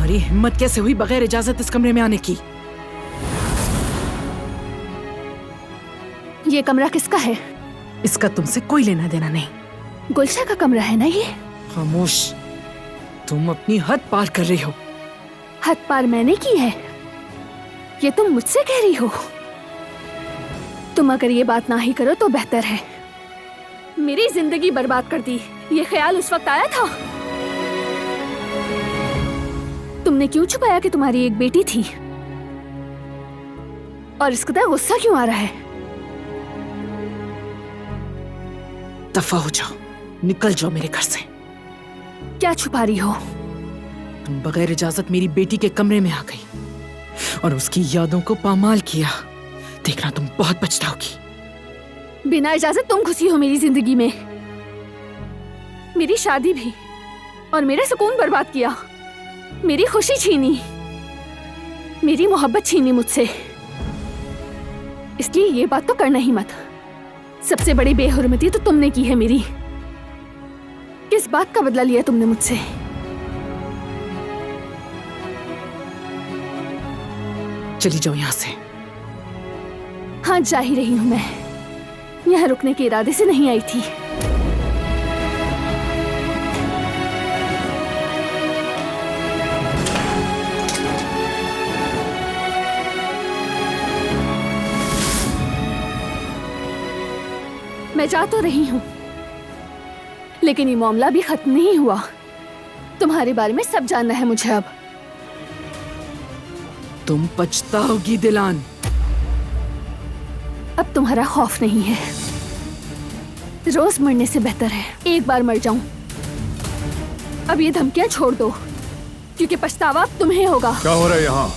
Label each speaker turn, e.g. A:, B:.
A: तुम्हारी हिम्मत कैसे हुई बगैर इजाजत इस कमरे में आने की?
B: ये कमरा किसका है?
A: इसका तुमसे कोई लेना देना नहीं।
B: गुलशा का कमरा है ना ये?
A: खामोश, तुम अपनी हद पार कर रही हो।
B: हद पार मैंने की है? ये तुम मुझसे कह रही हो? तुम अगर ये बात ना ही करो तो बेहतर है। मेरी जिंदगी बर्बाद कर दी, ये ख्याल उस वक्त आया था? तुमने क्यों छुपाया कि तुम्हारी एक बेटी थी? और इस कदर गुस्सा क्यों आ रहा है?
A: दफा हो जाओ, निकल जाओ मेरे घर से।
B: क्या छुपा रही हो?
A: तुम बगैर इजाजत मेरी बेटी के कमरे में आ गई और उसकी यादों को पामाल किया। देखना तुम बहुत पछताओगी।
B: बिना इजाजत तुम घुसी हो मेरी जिंदगी में, मेरी शादी भी और मेरा सुकून बर्बाद किया, मेरी खुशी छीनी, मेरी मोहब्बत छीनी मुझसे। इसलिए ये बात तो करना ही मत। सबसे बड़ी बेहुरमती तो तुमने की है मेरी। किस बात का बदला लिया तुमने मुझसे?
A: चली जाओ यहां से।
B: हाँ, जा ही रही हूं मैं। यहाँ रुकने के इरादे से नहीं आई थी। मैं जा तो रही हूं, लेकिन ये मामला भी खत्म नहीं हुआ। तुम्हारे बारे में सब जानना है मुझे अब।
A: तुम पछताओगी दिलान।
B: अब तुम्हारा खौफ नहीं है। रोज मरने से बेहतर है एक बार मर जाऊं। अब ये धमकियां छोड़ दो, क्योंकि पछतावा अब तुम्हें होगा।
C: क्या हो रहा है यहाँ?